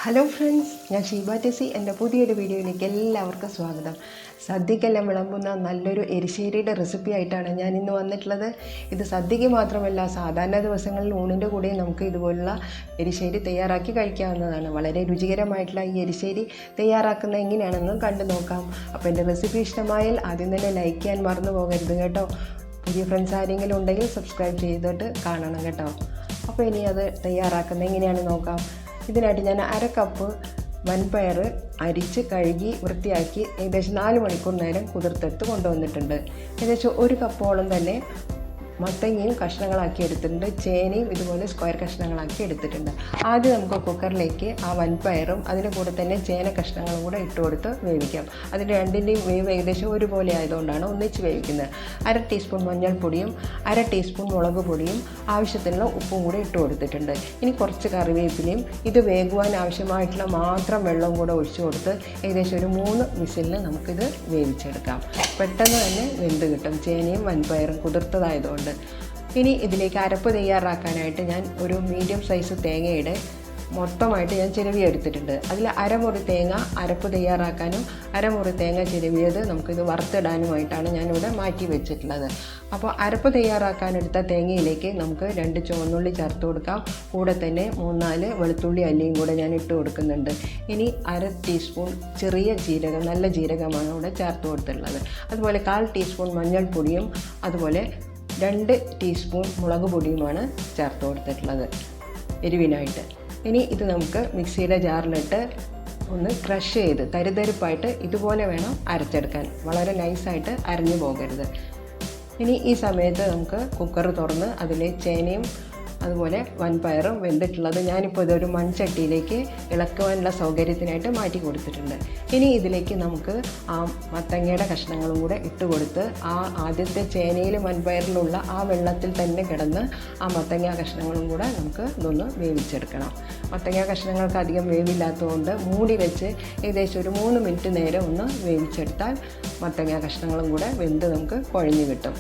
Hello friends, ഞാൻ ഷീബ ടെസി. എൻ്റെ പുതിയൊരു വീഡിയോയിലേക്ക് എല്ലാവർക്കും സ്വാഗതം. സദ്യക്കെല്ലാം വിളമ്പുന്ന നല്ലൊരു എരിശ്ശേരിയുടെ റെസിപ്പി ആയിട്ടാണ് ഞാൻ ഇന്ന് വന്നിട്ടുള്ളത്. ഇത് സദ്യക്ക് മാത്രമല്ല, സാധാരണ ദിവസങ്ങളിൽ ഊണിൻ്റെ കൂടെയും നമുക്ക് ഇതുപോലുള്ള എരിശ്ശേരി തയ്യാറാക്കി കഴിക്കാവുന്നതാണ്. വളരെ രുചികരമായിട്ടുള്ള ഈ എരിശ്ശേരി തയ്യാറാക്കുന്നത് എങ്ങനെയാണെന്ന് കണ്ടു നോക്കാം. അപ്പോൾ എൻ്റെ റെസിപ്പി ഇഷ്ടമായാൽ ആദ്യം തന്നെ ലൈക്ക് ചെയ്യാൻ മറന്നു പോകരുത് കേട്ടോ. പുതിയ ഫ്രണ്ട്സ് ആരെങ്കിലും ഉണ്ടെങ്കിൽ സബ്സ്ക്രൈബ് ചെയ്തിട്ട് കാണണം കേട്ടോ. അപ്പോൾ ഇനി അത് തയ്യാറാക്കുന്നത് എങ്ങനെയാണെന്ന് നോക്കാം. ഇതിനായിട്ട് ഞാൻ 1/2 കപ്പ് വൻപയർ അരിച്ച് കഴുകി വൃത്തിയാക്കി ഏകദേശം 4 മണിക്കൂർ നേരം കുതിർത്തെടുത്ത് കൊണ്ടുവന്നിട്ടുണ്ട്. ഏകദേശം 1 കപ്പോളം തന്നെ മത്തങ്ങയും കഷ്ണങ്ങളാക്കി എടുത്തിട്ടുണ്ട്. ചേനയും ഇതുപോലെ സ്ക്വയർ കഷ്ണങ്ങളാക്കി എടുത്തിട്ടുണ്ട്. ആദ്യം നമുക്ക് കുക്കറിലേക്ക് ആ വൻപയറും അതിൻ്റെ കൂടെ തന്നെ ചേന കഷ്ണങ്ങളും കൂടെ ഇട്ട് കൊടുത്ത് വേവിക്കാം. അതിൻ്റെ രണ്ടിൻ്റെയും വേവ് ഏകദേശം ഒരുപോലെ ആയതുകൊണ്ടാണ് ഒന്നിച്ച് വേവിക്കുന്നത്. 1/2 ടീസ്പൂൺ മഞ്ഞൾപ്പൊടിയും 1/2 ടീസ്പൂൺ മുളക് പൊടിയും ആവശ്യത്തിനുള്ള ഉപ്പും കൂടെ ഇട്ട് കൊടുത്തിട്ടുണ്ട്. ഇനി കുറച്ച് കറിവേപ്പിലയും ഇത് വേകുവാൻ ആവശ്യമായിട്ടുള്ള മാത്രം വെള്ളവും കൂടെ ഒഴിച്ചു കൊടുത്ത് ഏകദേശം ഒരു 3 വിസിലിന് നമുക്കിത് വേവിച്ചെടുക്കാം. പെട്ടെന്ന് തന്നെ വെന്ത് കിട്ടും, ചേനയും വൻപയറും കുതിർത്തതായതുകൊണ്ട്. ഇനി ഇതിലേക്ക് അരപ്പ് തയ്യാറാക്കാനായിട്ട് ഞാൻ ഒരു മീഡിയം സൈസ് തേങ്ങയുടെ മൊത്തമായിട്ട് ഞാൻ ചിരവി എടുത്തിട്ടുണ്ട്. അതിൽ 1/2 മുറി തേങ്ങ അരപ്പ് തയ്യാറാക്കാനും 1/2 മുറി തേങ്ങ ചിരവിയത് നമുക്കിത് വറുത്തിടാനുമായിട്ടാണ് ഞാനിവിടെ മാറ്റി വെച്ചിട്ടുള്ളത്. അപ്പോൾ അരപ്പ് തയ്യാറാക്കാനെടുത്ത തേങ്ങയിലേക്ക് നമുക്ക് 2 ചുവന്നുള്ളി ചേർത്ത് കൊടുക്കാം. കൂടെ തന്നെ 3-4 വെളുത്തുള്ളി അല്ലിയും കൂടെ ഞാൻ ഇട്ട് കൊടുക്കുന്നുണ്ട്. ഇനി 1/2 ടീസ്പൂൺ ചെറിയ ജീരകം, നല്ല ജീരകമാണ് ഇവിടെ ചേർത്ത് കൊടുത്തിട്ടുള്ളത്. അതുപോലെ 1/4 ടീസ്പൂൺ മഞ്ഞൾപ്പൊടിയും അതുപോലെ 2 ടീസ്പൂൺ മുളക് പൊടിയുമാണ് ചേർത്ത് കൊടുത്തിട്ടുള്ളത് എരിവിനായിട്ട്. ഇനി ഇത് നമുക്ക് മിക്സിയുടെ ജാറിലിട്ട് ഒന്ന് ക്രഷ് ചെയ്ത് തരിതരിപ്പായിട്ട് ഇതുപോലെ വേണം അരച്ചെടുക്കാൻ. വളരെ നൈസായിട്ട് അരഞ്ഞു പോകരുത്. ഇനി ഈ സമയത്ത് നമുക്ക് കുക്കർ തുറന്ന് അതിൽ ചേനയും അതുപോലെ വൻപയറും വെന്തിട്ടുള്ളത് ഞാനിപ്പോൾ ഇതൊരു മൺചട്ടിയിലേക്ക് ഇളക്കുവാനുള്ള സൗകര്യത്തിനായിട്ട് മാറ്റി കൊടുത്തിട്ടുണ്ട്. ഇനി ഇതിലേക്ക് നമുക്ക് ആ മത്തങ്ങയുടെ കഷ്ണങ്ങളും കൂടെ ഇട്ട് കൊടുത്ത് ആ ആദ്യത്തെ ചേനയിലും വൻപയറിലുള്ള ആ വെള്ളത്തിൽ തന്നെ കിടന്ന് ആ മത്തങ്ങ കഷ്ണങ്ങളും കൂടെ നമുക്ക് ഇതൊന്ന് വേവിച്ചെടുക്കണം. മത്തങ്ങ കഷ്ണങ്ങൾക്ക് അധികം വേവില്ലാത്തതുകൊണ്ട് മൂടി വെച്ച് ഏകദേശം ഒരു 3 മിനിറ്റ് നേരം ഒന്ന് വേവിച്ചെടുത്താൽ മത്തങ്ങ കഷ്ണങ്ങളും കൂടെ വെന്ത് നമുക്ക് കുഴഞ്ഞു കിട്ടും.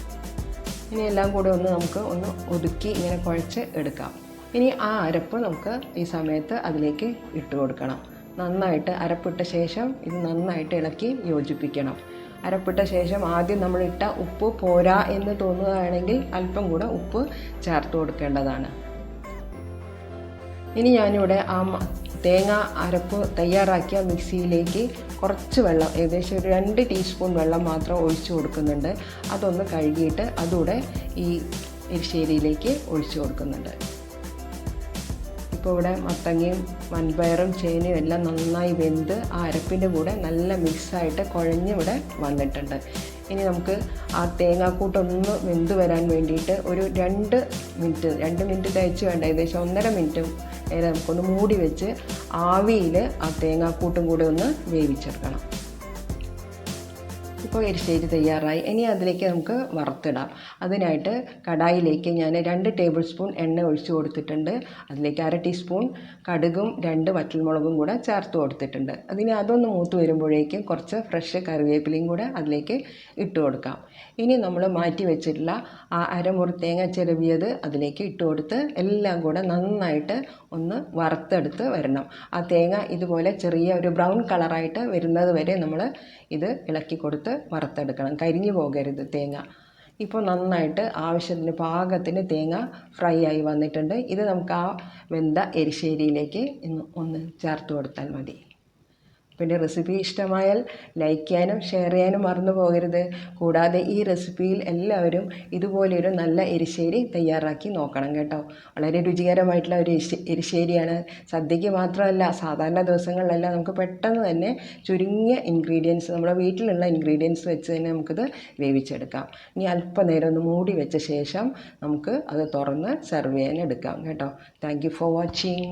ഇനി എല്ലാം കൂടെ നമുക്ക് ഒതുക്കി ഇങ്ങനെ കുഴച്ച് എടുക്കാം. ഇനി ആ അരപ്പ് നമുക്ക് ഈ സമയത്ത് അതിലേക്ക് ഇട്ട് കൊടുക്കണം. നന്നായിട്ട് അരപ്പിട്ട ശേഷം ഇത് നന്നായിട്ട് ഇളക്കി യോജിപ്പിക്കണം. അരപ്പിട്ട ശേഷം ആദ്യം നമ്മളിട്ട ഉപ്പ് പോരാ എന്ന് തോന്നുകയാണെങ്കിൽ അല്പം കൂടെ ഉപ്പ് ചേർത്ത് കൊടുക്കേണ്ടതാണ്. ഇനി ഞാനിവിടെ ആ തേങ്ങ അരപ്പ് തയ്യാറാക്കിയ മിക്സിയിലേക്ക് കുറച്ച് വെള്ളം, ഏകദേശം ഒരു 2 ടീസ്പൂൺ വെള്ളം മാത്രം ഒഴിച്ചു കൊടുക്കുന്നുണ്ട്. അതൊന്ന് കഴുകിയിട്ട് അതുകൂടെ ഈ എരിശ്ശേരിയിലേക്ക് ഒഴിച്ചു കൊടുക്കുന്നുണ്ട്. ഇപ്പോൾ ഇവിടെ മത്തങ്ങയും വൻപയറും ചേനയും എല്ലാം നന്നായി വെന്ത് ആ അരപ്പിൻ്റെ കൂടെ നല്ല മിക്സായിട്ട് കുഴഞ്ഞ് ഇവിടെ വന്നിട്ടുണ്ട്. ഇനി നമുക്ക് ആ തേങ്ങാക്കൂട്ടൊന്ന് വെന്ത് വരാൻ വേണ്ടിയിട്ട് ഒരു 2 മിനിറ്റ് തയ്ച്ച് വേണ്ട, ഏകദേശം 1.5 മിനിറ്റ് നേരെ നമുക്കൊന്ന് മൂടി വെച്ച് ആവിയിൽ ആ തേങ്ങാക്കൂട്ടും കൂടെ ഒന്ന് വേവിച്ചെടുക്കണം. ഇപ്പോൾ എരിശ്ശേരി തയ്യാറായി. ഇനി അതിലേക്ക് നമുക്ക് വറുത്തിടാം. അതിനായിട്ട് കടായിലേക്ക് ഞാൻ 2 ടേബിൾ സ്പൂൺ എണ്ണ ഒഴിച്ചു കൊടുത്തിട്ടുണ്ട്. അതിലേക്ക് 1/2 ടീസ്പൂൺ കടുകും 2 വറ്റൽമുളകും കൂടെ ചേർത്ത് കൊടുത്തിട്ടുണ്ട്. അതൊന്ന് മൂത്ത് വരുമ്പോഴേക്കും കുറച്ച് ഫ്രഷ് കറിവേപ്പിലയും കൂടെ അതിലേക്ക് ഇട്ട് കൊടുക്കാം. ഇനി നമ്മൾ മാറ്റി വെച്ചിട്ടുള്ള ആ 1/2 മുറി തേങ്ങ ചിരവിയത് അതിലേക്ക് ഇട്ട് കൊടുത്ത് എല്ലാം കൂടെ നന്നായിട്ട് ഒന്ന് വറുത്തെടുത്ത് വരണം. ആ തേങ്ങ ഇതുപോലെ ചെറിയ ഒരു ബ്രൗൺ കളറായിട്ട് വരുന്നത് വരെ നമ്മൾ ഇത് ഇളക്കി കൊടുത്ത് വറുത്തെടുക്കണം. കരിഞ്ഞു പോകരുത് തേങ്ങ. ഇപ്പോൾ നന്നായിട്ട് ആവശ്യത്തിന് പാകത്തിന് തേങ്ങ ഫ്രൈ ആയി വന്നിട്ടുണ്ട്. ഇത് നമുക്ക് ആ വെന്ത എരിശ്ശേരിയിലേക്ക് ഒന്ന് ചേർത്ത് കൊടുത്താൽ മതി. പിന്നെ റെസിപ്പി ഇഷ്ടമായാൽ ലൈക്ക് ചെയ്യാനും ഷെയർ ചെയ്യാനും മറന്നു പോകരുത്. കൂടാതെ ഈ റെസിപ്പിയിൽ എല്ലാവരും ഇതുപോലെയൊരു നല്ല എരിശ്ശേരി തയ്യാറാക്കി നോക്കണം കേട്ടോ. വളരെ രുചികരമായിട്ടുള്ള ഒരു എരിശ്ശേരിയാണ്. സദ്യയ്ക്ക് മാത്രമല്ല, സാധാരണ ദിവസങ്ങളിലെല്ലാം നമുക്ക് പെട്ടെന്ന് തന്നെ ചുരുങ്ങിയ ഇൻഗ്രീഡിയൻസ്, നമ്മുടെ വീട്ടിലുള്ള ഇൻഗ്രീഡിയൻസ് വെച്ച് തന്നെ നമുക്കിത് വേവിച്ചെടുക്കാം. ഇനി അല്പനേരം ഒന്ന് മൂടി വെച്ച ശേഷം നമുക്ക് അത് തുറന്ന് സെർവ് ചെയ്യാൻ എടുക്കാം കേട്ടോ. Thank you for watching.